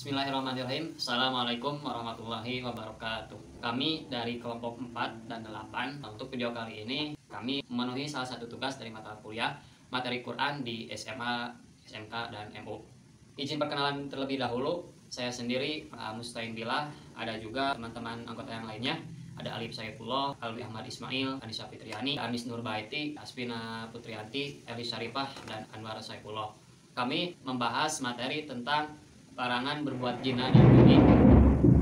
Bismillahirrahmanirrahim. Assalamualaikum warahmatullahi wabarakatuh. Kami dari kelompok 4 dan 8. Untuk video kali ini kami memenuhi salah satu tugas dari mata kuliah materi Quran di SMA, SMK, dan MU. Izin perkenalan terlebih dahulu. Saya sendiri Mustain Billah, ada juga teman-teman anggota yang lainnya. Ada Alif Saifullah, Alwi Ahmad Ismail, Anissa Fitriani, Anis Nurbaiti, Aspina Putrianti, Elis Syarifah, dan Anwar Saifullah. Kami membahas materi tentang larangan berbuat zina dan judi.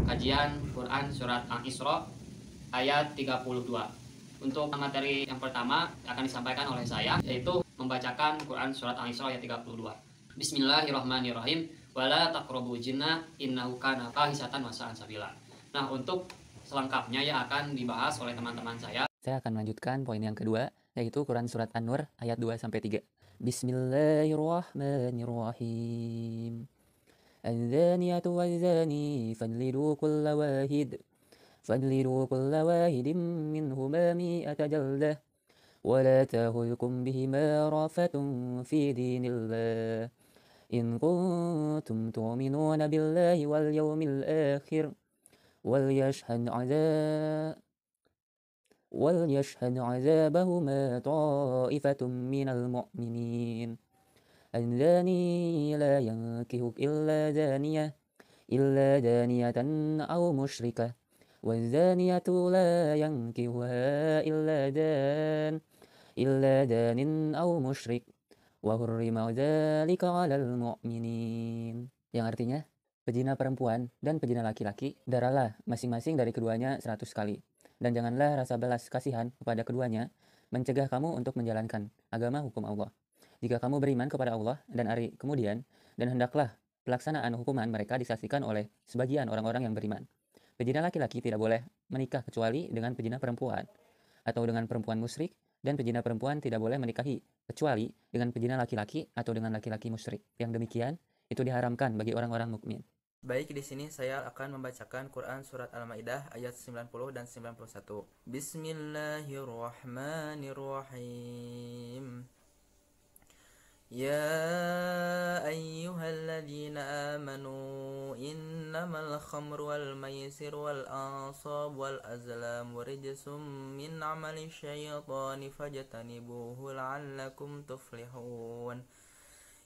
Kajian Quran Surat Al-Isra ayat 32. Untuk materi yang pertama akan disampaikan oleh saya, yaitu membacakan Quran Surat Al-Isra ayat 32. Bismillahirrahmanirrahim. Wala taqrabu zina innahu kana fahisatan wa sa'a sabila. Nah, untuk selengkapnya ya akan dibahas oleh teman-teman saya. Saya akan melanjutkan poin yang kedua, yaitu Quran Surat An-Nur ayat 2-3. Bismillahirrahmanirrahim. الزانية والزاني فاجلدوا كل واحد منهما 100 جلدة ولا تأخذكم بهما رأفة في دين الله إن كنتم تؤمنون بالله واليوم الآخر وليشهد عذابهما طائفة من المؤمنين الزاني لا ينكح إلا زانية أو مشركة والزانية لا ينكحها إلا زان أو مشرك وحرم ذلك على المؤمنين. Yang artinya, pezina perempuan dan pezina laki-laki, daralah masing-masing dari keduanya 100 kali. Dan janganlah rasa belas kasihan kepada keduanya mencegah kamu untuk menjalankan agama hukum Allah. Jika kamu beriman kepada Allah dan hari kemudian, dan hendaklah pelaksanaan hukuman mereka disaksikan oleh sebagian orang-orang yang beriman. Pezina laki-laki tidak boleh menikah kecuali dengan pezina perempuan, atau dengan perempuan musyrik, dan pezina perempuan tidak boleh menikahi kecuali dengan pezina laki-laki atau dengan laki-laki musyrik. Yang demikian, itu diharamkan bagi orang-orang mukmin. Baik, di sini saya akan membacakan Quran Surat Al-Maidah ayat 90 dan 91. Bismillahirrahmanirrahim. Ya ayyuhalladzina amanu innamal khamru wal maisir wal ansab wal azlam rijsum min amali syaitani fajtanibuhu la'allakum tuflihun.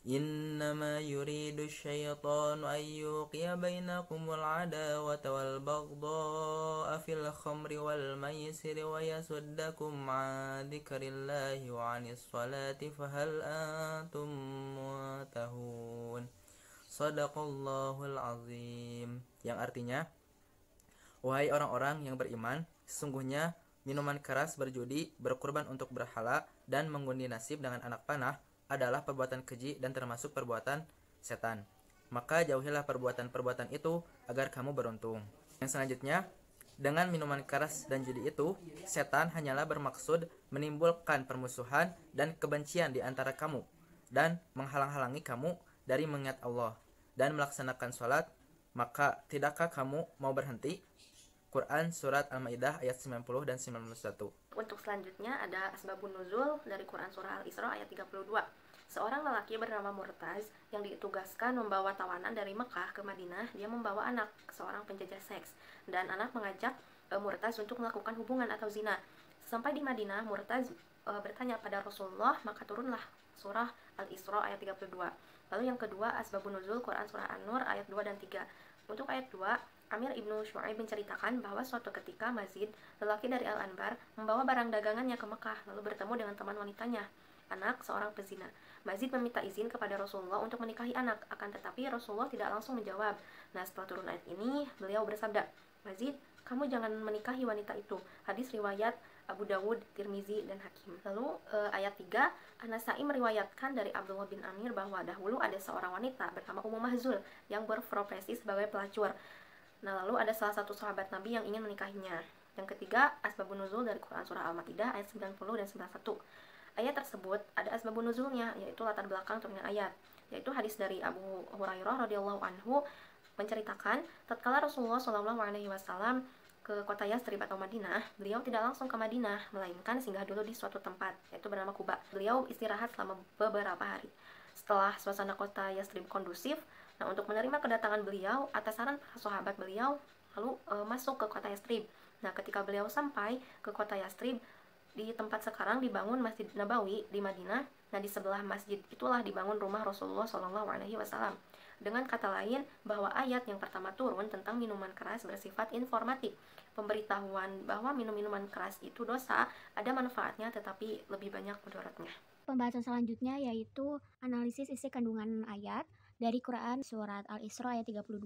إنما يريد الشيطان أن يوقع بينكم العداوة والبغضاء في الخمر والميسر ويصدكم عن ذكر الله وعن الصلاة فهل أنتم منتهون. Shadaqallahul azim. Yang artinya, wahai orang-orang yang beriman, sesungguhnya minuman keras, berjudi, berkurban untuk berhala, dan mengundi nasib dengan anak panah adalah perbuatan keji dan termasuk perbuatan setan. Maka jauhilah perbuatan-perbuatan itu agar kamu beruntung. Yang selanjutnya, dengan minuman keras dan judi itu, setan hanyalah bermaksud menimbulkan permusuhan dan kebencian di antara kamu dan menghalang-halangi kamu dari mengingat Allah dan melaksanakan sholat. Maka tidakkah kamu mau berhenti? Quran Surat Al-Maidah ayat 90 dan 91. Untuk selanjutnya ada asbabun nuzul dari Quran Surah Al-Isra ayat 32. Seorang lelaki bernama Murtaz yang ditugaskan membawa tawanan dari Mekah ke Madinah. Dia membawa anak, seorang penjajah seks, dan anak mengajak Murtaz untuk melakukan hubungan atau zina. Sampai di Madinah, Murtaz bertanya pada Rasulullah, maka turunlah surah Al-Isra ayat 32. Lalu yang kedua, asbabun nuzul Quran Surah An-Nur ayat 2 dan 3. Untuk ayat 2, Amir ibnu Syu'aib menceritakan bahwa suatu ketika Mazid, lelaki dari Al-Anbar, membawa barang dagangannya ke Mekah, lalu bertemu dengan teman wanitanya, anak seorang pezina. Mazid meminta izin kepada Rasulullah untuk menikahi anak, akan tetapi Rasulullah tidak langsung menjawab. Nah, setelah turun ayat ini, beliau bersabda, Mazid, kamu jangan menikahi wanita itu. Hadis riwayat Abu Dawud, Tirmizi, dan Hakim. Lalu ayat 3, An-Nasai meriwayatkan dari Abdullah bin Amir bahwa dahulu ada seorang wanita bernama Ummu Mahzul yang berprofesi sebagai pelacur. Nah, lalu ada salah satu sahabat Nabi yang ingin menikahinya. Yang ketiga, asbabun nuzul dari Quran Surah Al-Maidah ayat 90 dan 91. Ayat tersebut ada asbabun nuzulnya, yaitu latar belakang turunnya ayat, yaitu hadis dari Abu Hurairah radhiyallahu anhu menceritakan, tatkala Rasulullah SAW ke kota Yastrib atau Madinah, beliau tidak langsung ke Madinah, melainkan singgah dulu di suatu tempat, yaitu bernama Quba. Beliau istirahat selama beberapa hari. Setelah suasana kota Yastrib kondusif, Nah, untuk menerima kedatangan beliau, atas saran para sahabat beliau lalu masuk ke kota Yastrib. Nah, ketika beliau sampai ke kota Yastrib, di tempat sekarang dibangun Masjid Nabawi di Madinah. Nah, di sebelah masjid itulah dibangun rumah Rasulullah SAW. Dengan kata lain, bahwa ayat yang pertama turun tentang minuman keras bersifat informatif. Pemberitahuan bahwa minum-minuman keras itu dosa, ada manfaatnya tetapi lebih banyak mudaratnya. Pembahasan selanjutnya yaitu analisis isi kandungan ayat dari Quran surat Al-Isra ayat 32.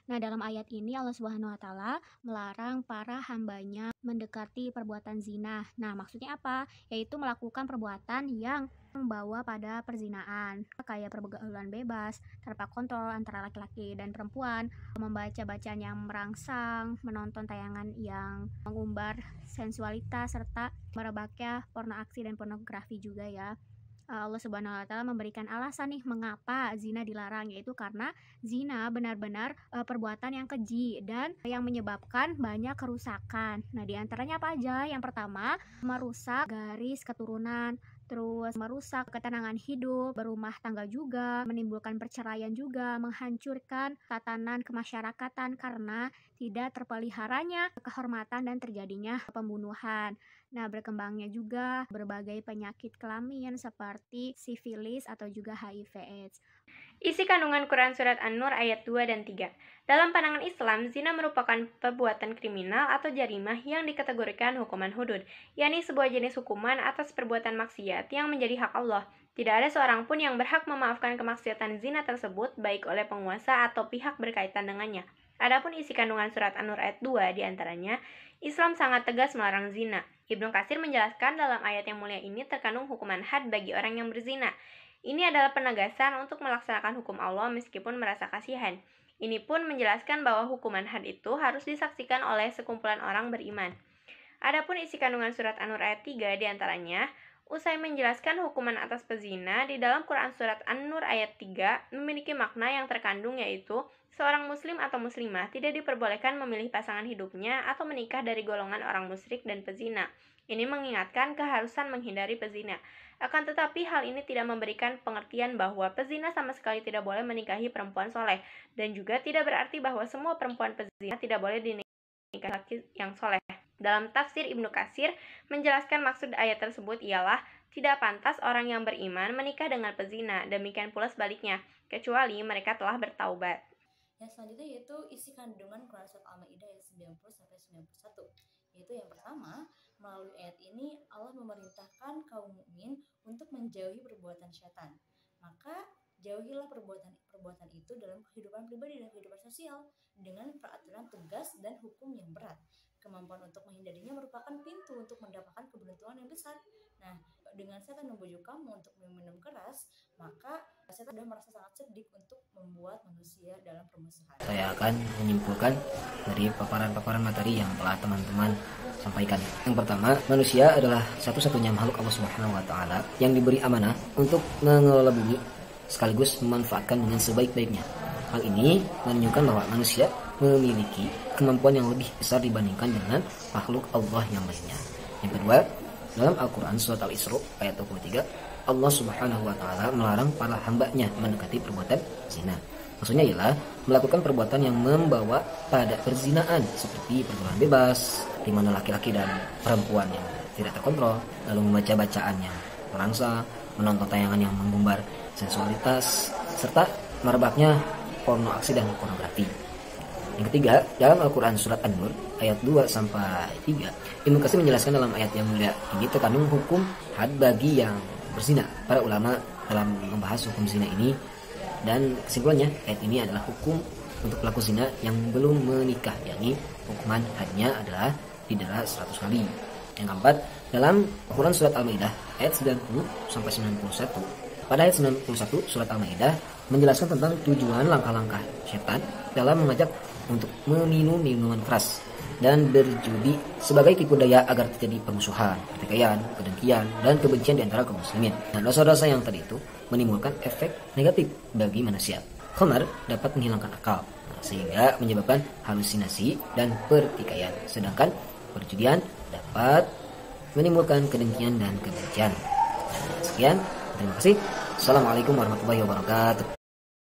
Nah, dalam ayat ini Allah Subhanahu wa taala melarang para hambanya mendekati perbuatan zina. Nah, maksudnya apa? Yaitu melakukan perbuatan yang membawa pada perzinaan, kayak pergaulan bebas tanpa kontrol antara laki-laki dan perempuan, membaca bacaan yang merangsang, menonton tayangan yang mengumbar sensualitas, serta merebaknya porno aksi dan pornografi juga ya. Allah Subhanahu wa taala memberikan alasan nih mengapa zina dilarang, yaitu karena zina benar-benar perbuatan yang keji dan yang menyebabkan banyak kerusakan. Nah, di antaranya apa aja? Yang pertama, merusak garis keturunan, terus merusak ketenangan hidup, berumah tangga juga, menimbulkan perceraian juga, menghancurkan tatanan kemasyarakatan karena tidak terpeliharanya kehormatan dan terjadinya pembunuhan. Nah, berkembangnya juga berbagai penyakit kelamin seperti sifilis atau juga HIV/AIDS. Isi kandungan Quran Surat An-Nur ayat 2 dan 3. Dalam pandangan Islam, zina merupakan perbuatan kriminal atau jarimah yang dikategorikan hukuman hudud, yakni sebuah jenis hukuman atas perbuatan maksiat yang menjadi hak Allah. Tidak ada seorang pun yang berhak memaafkan kemaksiatan zina tersebut, baik oleh penguasa atau pihak berkaitan dengannya. Adapun isi kandungan Surat An-Nur ayat 2 diantaranya, Islam sangat tegas melarang zina. Ibnu Katsir menjelaskan dalam ayat yang mulia ini terkandung hukuman had bagi orang yang berzina. Ini adalah penegasan untuk melaksanakan hukum Allah meskipun merasa kasihan. Ini pun menjelaskan bahwa hukuman had itu harus disaksikan oleh sekumpulan orang beriman. Adapun isi kandungan Surat An-Nur ayat 3 diantaranya, usai menjelaskan hukuman atas pezina, di dalam Quran Surat An-Nur ayat 3 memiliki makna yang terkandung, yaitu seorang muslim atau muslimah tidak diperbolehkan memilih pasangan hidupnya atau menikah dari golongan orang musyrik dan pezina. Ini mengingatkan keharusan menghindari pezina. Akan tetapi hal ini tidak memberikan pengertian bahwa pezina sama sekali tidak boleh menikahi perempuan soleh, dan juga tidak berarti bahwa semua perempuan pezina tidak boleh dinikahi laki yang soleh. Dalam tafsir Ibnu Katsir menjelaskan maksud ayat tersebut ialah tidak pantas orang yang beriman menikah dengan pezina, demikian pula sebaliknya, kecuali mereka telah bertaubat. Yang selanjutnya yaitu isi kandungan Quran Surat Al-Maidah ayat 90-91, yaitu yang pertama, melalui ayat ini Allah memerintahkan kaum mukmin untuk menjauhi perbuatan syaitan. Maka jauhilah perbuatan itu dalam kehidupan pribadi dan kehidupan sosial dengan peraturan tegas dan hukum yang berat. Kemampuan untuk menghindarinya merupakan pintu untuk mendapatkan keberuntungan yang besar. Nah, dengan setan membujuk kamu untuk minum keras, maka setan sudah merasa sangat cerdik untuk membuat manusia dalam permusuhan. Saya akan menyimpulkan dari paparan-paparan materi yang telah teman-teman sampaikan. Yang pertama, manusia adalah satu-satunya makhluk Allah Subhanahu wa taala yang diberi amanah untuk mengelola bumi sekaligus memanfaatkan dengan sebaik-baiknya. Hal ini menunjukkan bahwa manusia memiliki kemampuan yang lebih besar dibandingkan dengan makhluk Allah yang lainnya. Yang kedua, dalam Al-Quran Surat Al-Isra ayat 23, Allah Subhanahu wa taala melarang para hambanya mendekati perbuatan zina. Maksudnya ialah melakukan perbuatan yang membawa pada perzinaan seperti pergaulan bebas, di mana laki-laki dan perempuan yang tidak terkontrol, lalu membaca bacaan yang merangsang, menonton tayangan yang mengumbar sensualitas, serta merebaknya porno aksi dan pornografi. Yang ketiga, dalam Al-Quran Surat An-Nur ayat 2-3, Ibnu Katsir menjelaskan dalam ayat yang mulia ini terkandung hukum had bagi yang berzina. Para ulama dalam membahas hukum zina ini, dan kesimpulannya ayat ini adalah hukum untuk pelaku zina yang belum menikah, yakni hukuman hadnya adalah didera 100 kali. Yang keempat, dalam Al-Quran Surat Al-Maidah ayat 90-91, pada ayat 91 Surat Al-Maidah menjelaskan tentang tujuan langkah-langkah syaitan dalam mengajak untuk meminum minuman keras dan berjudi sebagai tipu daya agar terjadi permusuhan, pertikaian, kedengkian, dan kebencian di antara kaum muslimin. Dan dosa-dosa yang tadi itu menimbulkan efek negatif bagi manusia. Khamar dapat menghilangkan akal, sehingga menyebabkan halusinasi dan pertikaian. Sedangkan perjudian dapat menimbulkan kedengkian dan kebencian. Sekian, terima kasih. Assalamualaikum warahmatullahi wabarakatuh.